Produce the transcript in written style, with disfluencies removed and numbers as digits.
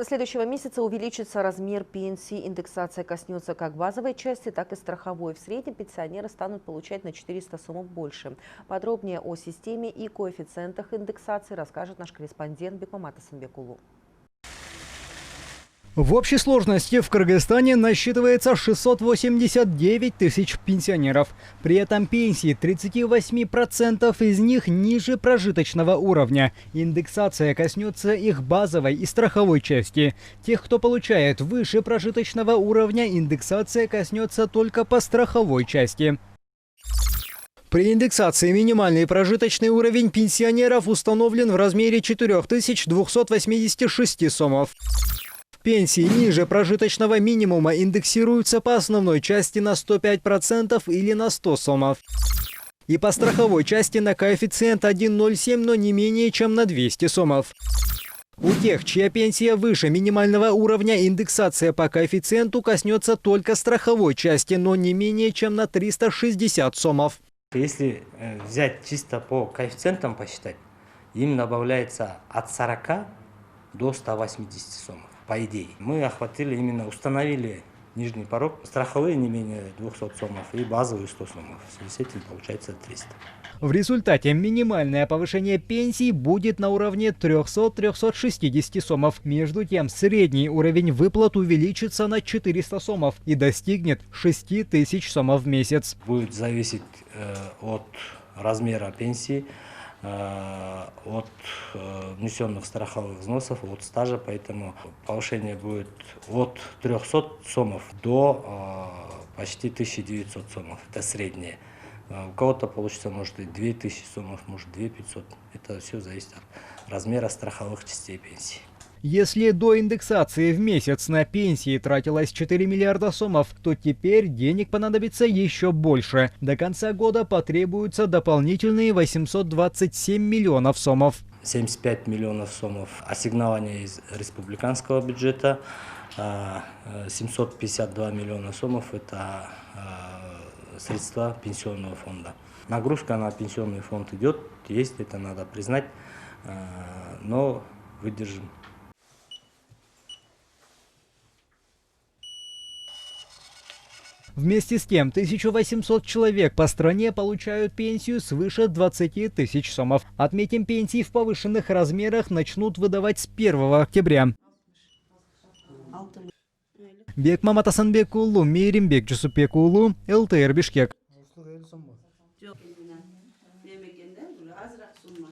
Со следующего месяца увеличится размер пенсии. Индексация коснется как базовой части, так и страховой. В среднем пенсионеры станут получать на 400 сомов больше. Подробнее о системе и коэффициентах индексации расскажет наш корреспондент Бекмамат Асанбекулу. В общей сложности в Кыргызстане насчитывается 689 тысяч пенсионеров. При этом пенсии 38% из них ниже прожиточного уровня. Индексация коснется их базовой и страховой части. Тех, кто получает выше прожиточного уровня, индексация коснется только по страховой части. При индексации минимальный прожиточный уровень пенсионеров установлен в размере 4286 сомов. Пенсии ниже прожиточного минимума индексируются по основной части на 105% или на 100 сомов. И по страховой части на коэффициент 1,07, но не менее чем на 200 сомов. У тех, чья пенсия выше минимального уровня, индексация по коэффициенту коснется только страховой части, но не менее чем на 360 сомов. Если взять чисто по коэффициентам посчитать, им добавляется от 40 до 180 сомов. По идее, мы охватили, именно установили нижний порог, страховые не менее 200 сомов и базовые 100 сомов. В связи с этим получается 300. В результате минимальное повышение пенсий будет на уровне 300-360 сомов. Между тем, средний уровень выплат увеличится на 400 сомов и достигнет 6000 сомов в месяц. Будет зависеть от размера пенсии, от внесенных страховых взносов, от стажа, поэтому повышение будет от 300 сомов до почти 1900 сомов. Это среднее. У кого-то получится, может, и 2000 сомов, может, 2500. Это все зависит от размера страховых частей пенсии. Если до индексации в месяц на пенсии тратилось 4 миллиарда сомов, то теперь денег понадобится еще больше. До конца года потребуются дополнительные 827 миллионов сомов. 75 миллионов сомов ассигнования из республиканского бюджета, 752 миллиона сомов – это средства пенсионного фонда. Нагрузка на пенсионный фонд идет, есть, это надо признать, но выдержим. Вместе с тем, 1800 человек по стране получают пенсию свыше 20 тысяч сомов. Отметим, пенсии в повышенных размерах начнут выдавать с 1 октября. Бекмамат Асанбекулу, Мейримбек Джусупекулу, ЛТР Бишкек.